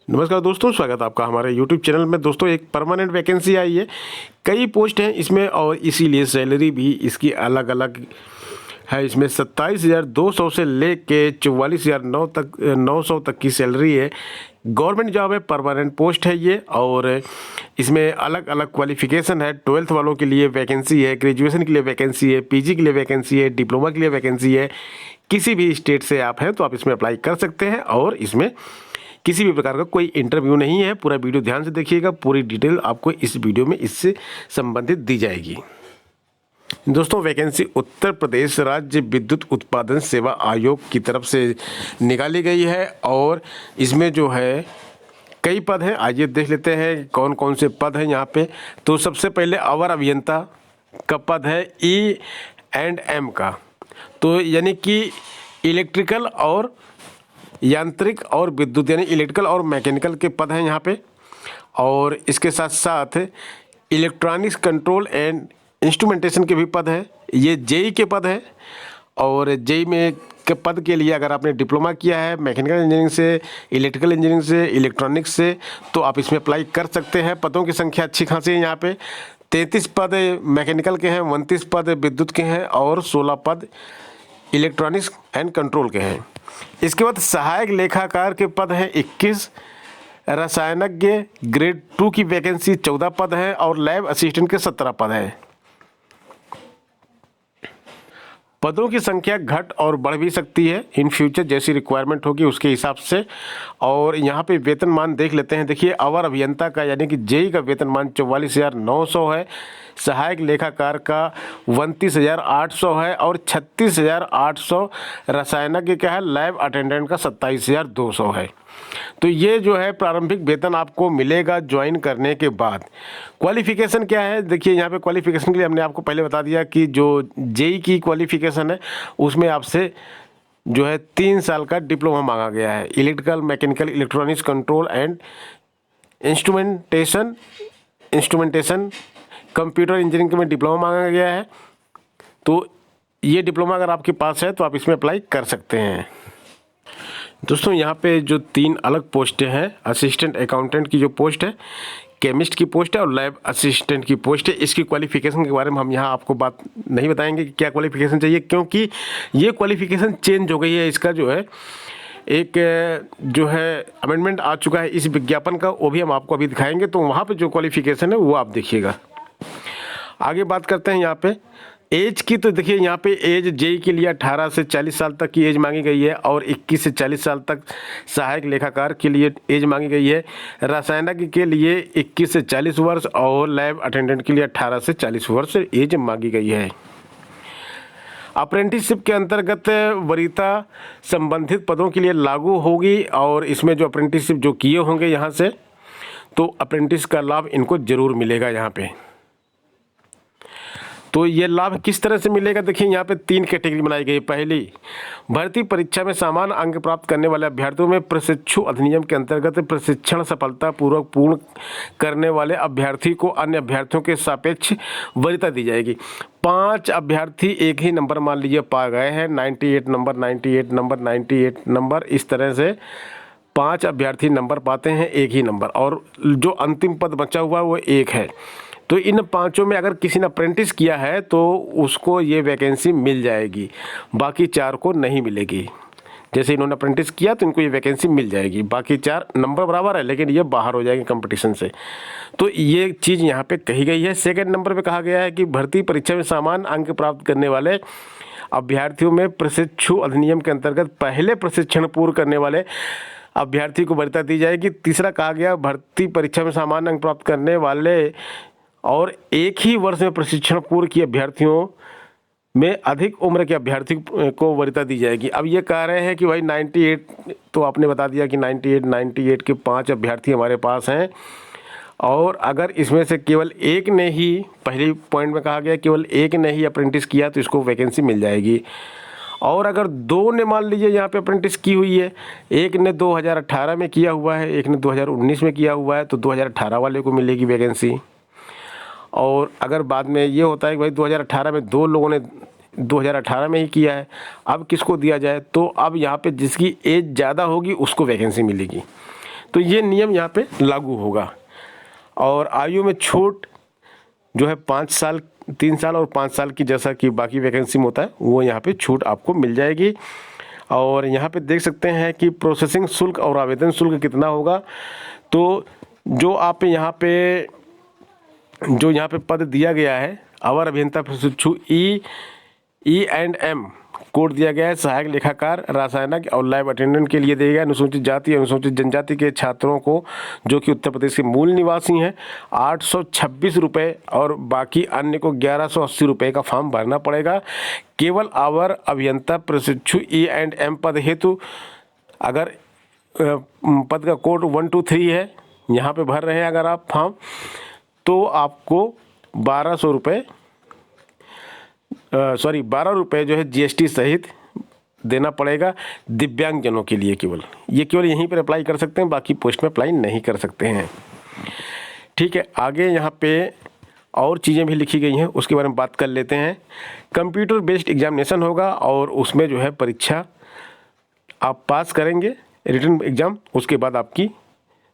नमस्कार दोस्तों, स्वागत है आपका हमारे YouTube चैनल में। दोस्तों, एक परमानेंट वैकेंसी आई है, कई पोस्ट हैं इसमें और इसीलिए सैलरी भी इसकी अलग अलग है। इसमें 27,200 से लेके 44,900 तक की सैलरी है। गवर्नमेंट जॉब है, परमानेंट पोस्ट है ये। और इसमें अलग अलग क्वालिफिकेशन है। 12th वालों के लिए वैकेंसी है, ग्रेजुएशन के लिए वैकेंसी है, पीजी के लिए वैकेंसी है, डिप्लोमा के लिए वैकेंसी है। किसी भी स्टेट से आप हैं तो आप इसमें अप्लाई कर सकते हैं और इसमें किसी भी प्रकार का कोई इंटरव्यू नहीं है। पूरा वीडियो ध्यान से देखिएगा, पूरी डिटेल आपको इस वीडियो में इससे संबंधित दी जाएगी। दोस्तों, वैकेंसी उत्तर प्रदेश राज्य विद्युत उत्पादन सेवा आयोग की तरफ से निकाली गई है और इसमें जो है कई पद हैं। आइए देख लेते हैं कौन कौन से पद हैं यहाँ पे। तो सबसे पहले अवर अभियंता का पद है E&M का, तो यानी कि इलेक्ट्रिकल और यांत्रिक और विद्युत यानी इलेक्ट्रिकल और मैकेनिकल के पद हैं यहाँ पे। और इसके साथ साथ इलेक्ट्रॉनिक्स कंट्रोल एंड इंस्ट्रूमेंटेशन के भी पद हैं। ये जेई के पद हैं और जेई में के पद के लिए अगर आपने डिप्लोमा किया है मैकेनिकल इंजीनियरिंग से, इलेक्ट्रिकल इंजीनियरिंग से, इलेक्ट्रॉनिक्स से, तो आप इसमें अप्लाई कर सकते हैं। पदों की संख्या अच्छी खासी है यहाँ पे। 33 पद मैकेनिकल के हैं, 29 पद विद्युत के हैं और 16 पद इलेक्ट्रॉनिक्स एंड कंट्रोल के हैं। इसके बाद सहायक लेखाकार के पद हैं 21, रसायनज्ञ ग्रेड 2 की वैकेंसी 14 पद है और लैब असिस्टेंट के 17 पद हैं। पदों की संख्या घट और बढ़ भी सकती है इन फ्यूचर, जैसी रिक्वायरमेंट होगी उसके हिसाब से। और यहाँ पे वेतनमान देख लेते हैं। देखिए, अवर अभियंता का यानी कि जेई का वेतनमान 44,900 है, सहायक लेखाकार का 29,800 है और 36,800 रसायनज्ञ का है, लैब अटेंडेंट का 27,200 है। तो ये जो है प्रारंभिक वेतन आपको मिलेगा ज्वाइन करने के बाद। क्वालिफिकेशन क्या है, देखिए यहाँ पे क्वालिफिकेशन के लिए हमने आपको पहले बता दिया कि जो जेई की क्वालिफिकेशन है उसमें आपसे जो है 3 साल का डिप्लोमा मांगा गया है। Electrical, mechanical, electronics control and instrumentation computer engineering में डिप्लोमा मांगा गया है। तो ये डिप्लोमा अगर आपके पास है तो आप इसमें अप्लाई कर सकते हैं। दोस्तों, यहाँ पे जो 3 अलग पोस्टें हैं, असिस्टेंट अकाउंटेंट की जो पोस्ट है, केमिस्ट की पोस्ट है और लैब असिस्टेंट की पोस्ट है। इसकी क्वालिफिकेशन के बारे में हम यहाँ आपको बात नहीं बताएंगे कि क्या क्वालिफिकेशन चाहिए, क्योंकि ये क्वालिफिकेशन चेंज हो गई है। इसका जो है एक जो है अमेंडमेंट आ चुका है इस विज्ञापन का, वो भी हम आपको अभी दिखाएंगे। तो वहाँ पे जो क्वालिफिकेशन है वो आप देखिएगा। आगे बात करते हैं यहाँ पे एज की। तो देखिए यहाँ पे एज जेई के लिए 18 से 40 साल तक की एज मांगी गई है और 21 से 40 साल तक सहायक लेखाकार के लिए एज मांगी गई है। रसायनज्ञ के लिए 21 से 40 वर्ष और लैब अटेंडेंट के लिए 18 से 40 वर्ष एज मांगी गई है। अप्रेंटिसशिप के अंतर्गत वरीयता संबंधित पदों के लिए लागू होगी और इसमें जो अप्रेंटिसशिप जो किए होंगे यहाँ से, तो अप्रेंटिस का लाभ इनको जरूर मिलेगा यहाँ पे। तो ये लाभ किस तरह से मिलेगा, देखिए यहाँ पे 3 कैटेगरी बनाई गई। पहली, भर्ती परीक्षा में सामान्य अंक प्राप्त करने वाले अभ्यर्थियों में प्रशिक्षु अधिनियम के अंतर्गत प्रशिक्षण सफलतापूर्वक पूर्ण करने वाले अभ्यर्थी को अन्य अभ्यर्थियों के सापेक्ष वरीयता दी जाएगी। 5 अभ्यर्थी एक ही नंबर मान लीजिए पा गए हैं, 98 नंबर, 98 नंबर, 98 नंबर, इस तरह से 5 अभ्यर्थी नंबर पाते हैं एक ही नंबर, और जो अंतिम पद बचा हुआ वो 1 है। तो इन 5 में अगर किसी ने अप्रेंटिस किया है तो उसको ये वैकेंसी मिल जाएगी, बाकी 4 को नहीं मिलेगी। जैसे इन्होंने अप्रेंटिस किया तो इनको ये वैकेंसी मिल जाएगी, बाकी 4 नंबर बराबर है लेकिन ये बाहर हो जाएंगे कंपटीशन से। तो ये चीज़ यहाँ पे कही गई है। सेकंड नंबर पे कहा गया है कि भर्ती परीक्षा में सामान्य अंक प्राप्त करने वाले अभ्यर्थियों में प्रशिक्षु अधिनियम के अंतर्गत पहले प्रशिक्षण पूर्ण करने वाले अभ्यर्थी को वरीयता दी जाएगी। तीसरा कहा गया, भर्ती परीक्षा में सामान्य अंक प्राप्त करने वाले और एक ही वर्ष में प्रशिक्षण पूर्ण किए अभ्यर्थियों में अधिक उम्र के अभ्यर्थी को वरीयता दी जाएगी। अब ये कह रहे हैं कि भाई 98, तो आपने बता दिया कि 98 के 5 अभ्यर्थी हमारे पास हैं और अगर इसमें से केवल एक ने ही, पहली पॉइंट में कहा गया केवल एक ने ही अप्रेंटिस किया तो इसको वैकेंसी मिल जाएगी। और अगर 2 ने मान लीजिए यहाँ पे अप्रेंटिस की हुई है, एक ने 2018 में किया हुआ है, एक ने 2019 में किया हुआ है, तो 2018 वाले को मिलेगी वैकेंसी। और अगर बाद में ये होता है कि भाई 2018 में 2 लोगों ने 2018 में ही किया है, अब किसको दिया जाए, तो अब यहाँ पे जिसकी एज ज़्यादा होगी उसको वैकेंसी मिलेगी। तो ये नियम यहाँ पे लागू होगा। और आयु में छूट जो है 5 साल, 3 साल और 5 साल की, जैसा कि बाकी वैकेंसी में होता है, वो यहाँ पे छूट आपको मिल जाएगी। और यहाँ पे देख सकते हैं कि प्रोसेसिंग शुल्क और आवेदन शुल्क कितना होगा। तो जो आप यहाँ पे पद दिया गया है अवर अभियंता प्रशिक्षु E&M कोड दिया गया है, सहायक लेखाकार रासायनिक और लैब अटेंडेंट के लिए दिया गया। अनुसूचित जाति अनुसूचित जनजाति के छात्रों को जो कि उत्तर प्रदेश के मूल निवासी हैं 826 रुपये और बाकी अन्य को 1180 रुपये का फॉर्म भरना पड़ेगा। केवल अवर अभियंता प्रशिक्षु E&M पद हेतु अगर पद का कोड 123 है, यहाँ पे भर रहे हैं अगर आप फॉर्म, तो आपको 1200 रुपये 12 रुपये जो है GST सहित देना पड़ेगा दिव्यांगजनों के लिए। केवल यहीं पर अप्लाई कर सकते हैं, बाकी पोस्ट में अप्लाई नहीं कर सकते हैं। ठीक है, आगे यहाँ पे और चीज़ें भी लिखी गई हैं, उसके बारे में बात कर लेते हैं। कंप्यूटर बेस्ड एग्जामिनेशन होगा और उसमें जो है परीक्षा आप पास करेंगे, रिटन एग्ज़ाम, उसके बाद आपकी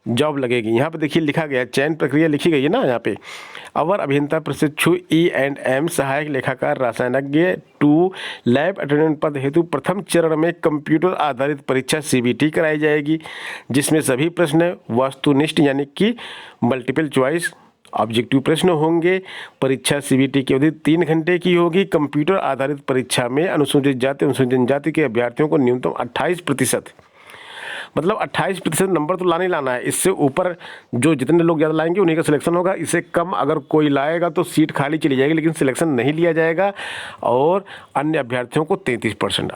जॉब लगेगी। यहाँ पे देखिए लिखा गया, चयन प्रक्रिया लिखी गई है ना यहाँ पे। अवर अभियंता प्रशिक्षु E&M सहायक लेखाकार रासायनिज्ञ 2 लैब अटेंडेंट पद हेतु प्रथम चरण में कंप्यूटर आधारित परीक्षा CBT कराई जाएगी, जिसमें सभी प्रश्न वस्तुनिष्ठ यानी कि मल्टीपल चॉइस ऑब्जेक्टिव प्रश्न होंगे। परीक्षा CBT की अवधि 3 घंटे की होगी। कंप्यूटर आधारित परीक्षा में अनुसूचित जाति अनुसूचित जनजाति के अभ्यर्थियों को न्यूनतम 28%, मतलब 28% नंबर तो लाना ही लाना है। इससे ऊपर जो जितने लोग ज़्यादा लाएंगे उन्हीं का सिलेक्शन होगा। इससे कम अगर कोई लाएगा तो सीट खाली चली जाएगी, लेकिन सिलेक्शन नहीं लिया जाएगा। और अन्य अभ्यर्थियों को 33%,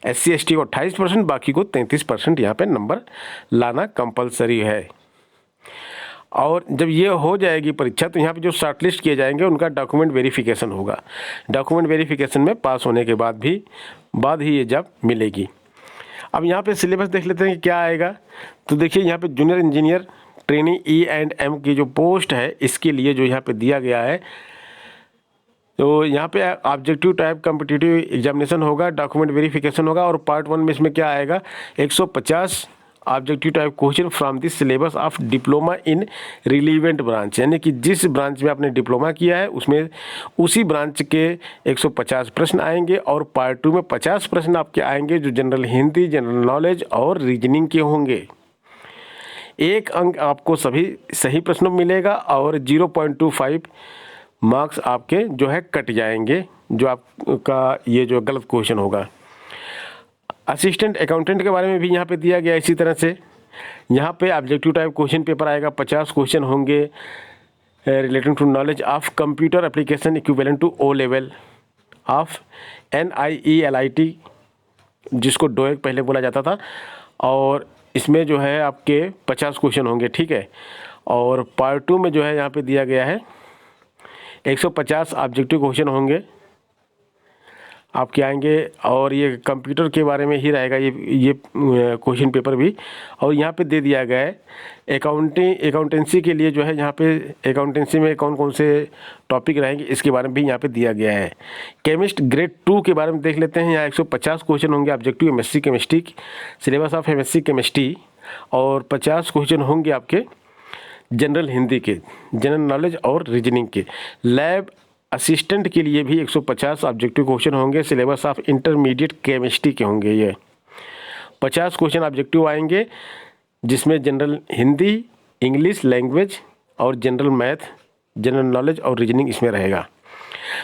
SC ST को 28%, बाकी को 33% यहाँ पे नंबर लाना कंपलसरी है। और जब ये हो जाएगी परीक्षा तो यहाँ पे जो शॉर्टलिस्ट किए जाएंगे उनका डॉक्यूमेंट वेरिफिकेशन होगा। डॉक्यूमेंट वेरिफिकेशन में पास होने के बाद ही ये जॉब मिलेगी। अब यहाँ पे सिलेबस देख लेते हैं कि क्या आएगा। तो देखिए यहाँ पे जूनियर इंजीनियर ट्रेनिंग E&M की जो पोस्ट है, इसके लिए जो यहाँ पे दिया गया है, तो यहाँ पे ऑब्जेक्टिव टाइप कॉम्पिटिटिव एग्जामिनेशन होगा, डॉक्यूमेंट वेरिफिकेशन होगा। और पार्ट 1 में इसमें क्या आएगा, 150 objective type question from the syllabus of diploma in relevant branch, यानी कि जिस ब्रांच में आपने डिप्लोमा किया है उसमें उसी ब्रांच के 150 प्रश्न आएंगे। और पार्ट 2 में 50 प्रश्न आपके आएंगे जो जनरल हिंदी, जनरल नॉलेज और रीजनिंग के होंगे। 1 अंक आपको सभी सही प्रश्नों में मिलेगा और 0.25 मार्क्स आपके जो है कट जाएंगे, जो आपका ये जो गलत क्वेश्चन होगा। असिस्टेंट अकाउंटेंट के बारे में भी यहाँ पे दिया गया इसी तरह से। यहाँ पे ऑब्जेक्टिव टाइप क्वेश्चन पेपर आएगा, 50 क्वेश्चन होंगे relating to knowledge of computer application equivalent to O level of NIELIT, जिसको DOEC पहले बोला जाता था। और इसमें जो है आपके 50 क्वेश्चन होंगे, ठीक है। और पार्ट 2 में जो है यहाँ पे दिया गया है 150 ऑब्जेक्टिव क्वेश्चन होंगे आपके आएंगे। और ये कंप्यूटर के बारे में ही रहेगा ये क्वेश्चन पेपर भी। और यहाँ पे दे दिया गया है अकाउंटेंसी के लिए जो है, यहाँ पे अकाउंटेंसी में कौन कौन से टॉपिक रहेंगे इसके बारे में भी यहाँ पे दिया गया है। केमिस्ट ग्रेड 2 के बारे में देख लेते हैं। यहाँ 150 क्वेश्चन होंगे objective MSc chemistry, syllabus of MSc chemistry. और 50 क्वेश्चन होंगे आपके जनरल हिंदी के, जनरल नॉलेज और रीजनिंग के। लैब असिस्टेंट के लिए भी 150 ऑब्जेक्टिव क्वेश्चन होंगे, सिलेबस ऑफ इंटरमीडिएट केमिस्ट्री के होंगे। ये 50 क्वेश्चन ऑब्जेक्टिव आएंगे जिसमें जनरल हिंदी, इंग्लिश लैंग्वेज और जनरल मैथ, जनरल नॉलेज और रीजनिंग इसमें रहेगा।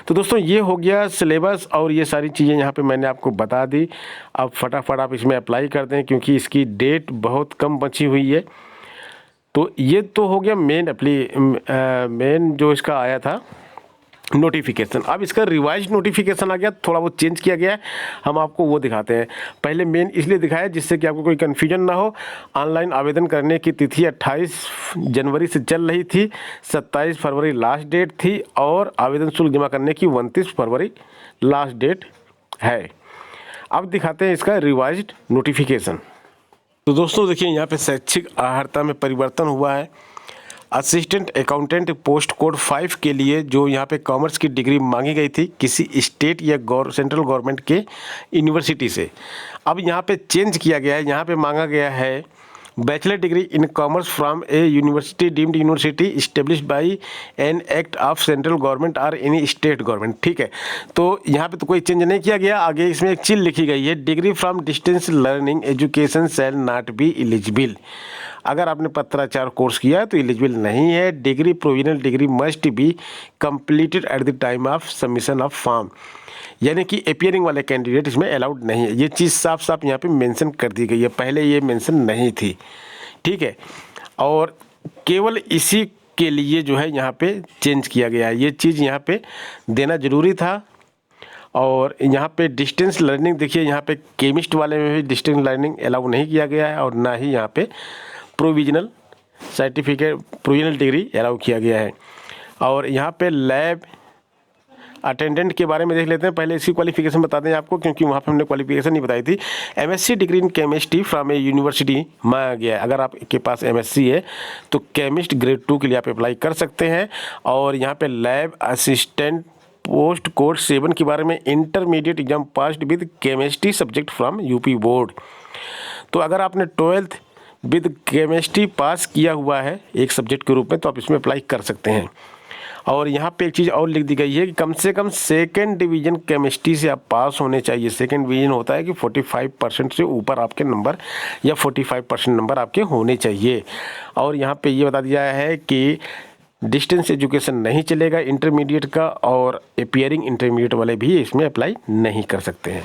तो दोस्तों ये हो गया सिलेबस और ये सारी चीज़ें यहाँ पे मैंने आपको बता दी। अब फटाफट आप इसमें अप्लाई कर दें क्योंकि इसकी डेट बहुत कम बची हुई है। तो ये तो हो गया मेन जो इसका आया था नोटिफिकेशन। अब इसका रिवाइज नोटिफिकेशन आ गया, थोड़ा बहुत चेंज किया गया है, हम आपको वो दिखाते हैं। पहले मेन इसलिए दिखाया जिससे कि आपको कोई कन्फ्यूजन ना हो। ऑनलाइन आवेदन करने की तिथि 28 जनवरी से चल रही थी, 27 फरवरी लास्ट डेट थी और आवेदन शुल्क जमा करने की 29 फरवरी लास्ट डेट है। अब दिखाते हैं इसका रिवाइज्ड नोटिफिकेशन। तो दोस्तों देखिए यहाँ पे शैक्षिक अर्हता में परिवर्तन हुआ है। असिस्टेंट अकाउंटेंट पोस्ट कोड 5 के लिए जो यहाँ पे कॉमर्स की डिग्री मांगी गई थी किसी स्टेट या सेंट्रल गवर्नमेंट के यूनिवर्सिटी से, अब यहाँ पे चेंज किया गया है। यहाँ पे मांगा गया है bachelor degree in commerce from A university deemed university established by an act of central government और एनी स्टेट गवर्नमेंट। ठीक है, तो यहाँ पे तो कोई चेंज नहीं किया गया। आगे इसमें एक चीज़ लिखी गई है, degree from distance learning education shall not be eligible. अगर आपने पत्राचार कोर्स किया है तो एलिजिबल नहीं है। Degree provisional degree must be completed at the time of submission of form, यानी कि अपीयरिंग वाले कैंडिडेट इसमें अलाउड नहीं है। ये चीज़ साफ साफ यहाँ पे मेंशन कर दी गई है, पहले ये मेंशन नहीं थी। ठीक है, और केवल इसी के लिए जो है यहाँ पे चेंज किया गया है, ये चीज़ यहाँ पे देना ज़रूरी था। और यहाँ पे डिस्टेंस लर्निंग देखिए, यहाँ पे केमिस्ट वाले में भी डिस्टेंस लर्निंग अलाउ नहीं किया गया है, और ना ही यहाँ पे provisional certificate provisional degree allow किया गया है। और यहाँ पे लैब अटेंडेंट के बारे में देख लेते हैं। पहले इसकी क्वालिफिकेशन बता दें आपको, क्योंकि वहाँ पे हमने क्वालिफिकेशन नहीं बताई थी। MSc degree in chemistry from A university मांगा गया है। अगर आपके पास एमएससी है तो केमिस्ट ग्रेड 2 के लिए आप अप्लाई कर सकते हैं। और यहाँ पे लैब असिस्टेंट पोस्ट कोड 7 के बारे में intermediate exam passed with chemistry subject from UP board. तो अगर आपने 12th विद केमिस्ट्री पास किया हुआ है एक सब्जेक्ट के रूप में तो आप इसमें अप्लाई कर सकते हैं। और यहाँ पे एक चीज़ और लिख दी गई है कि कम से कम सेकंड डिवीज़न केमिस्ट्री से आप पास होने चाहिए। सेकंड डिवीज़न होता है कि 45% से ऊपर आपके नंबर या 45% नंबर आपके होने चाहिए। और यहाँ पे ये बता दिया है कि डिस्टेंस एजुकेशन नहीं चलेगा इंटरमीडिएट का, और अपीयरिंग इंटरमीडिएट वाले भी इसमें अप्लाई नहीं कर सकते हैं।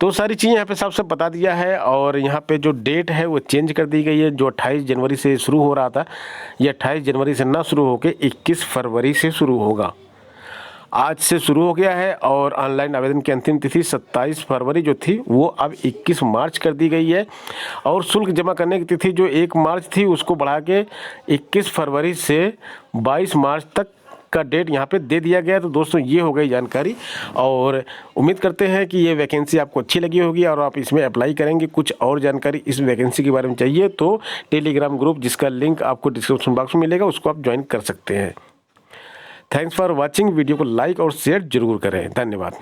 तो सारी चीज़ें यहाँ पे साफ साफ बता दिया है। और यहाँ पे जो डेट है वो चेंज कर दी गई है। जो 28 जनवरी से शुरू हो रहा था, ये 28 जनवरी से ना शुरू होकर 21 फरवरी से शुरू होगा। आज से शुरू हो गया है। और ऑनलाइन आवेदन की अंतिम तिथि 27 फरवरी जो थी वो अब 21 मार्च कर दी गई है। और शुल्क जमा करने की तिथि जो 1 मार्च थी उसको बढ़ा के 21 फरवरी से 22 मार्च तक का डेट यहाँ पे दे दिया गया। तो दोस्तों ये हो गई जानकारी, और उम्मीद करते हैं कि ये वैकेंसी आपको अच्छी लगी होगी और आप इसमें अप्लाई करेंगे। कुछ और जानकारी इस वैकेंसी के बारे में चाहिए तो टेलीग्राम ग्रुप जिसका लिंक आपको डिस्क्रिप्शन बॉक्स में मिलेगा उसको आप ज्वाइन कर सकते हैं। Thanks for watching. वीडियो को लाइक और शेयर जरूर करें। धन्यवाद।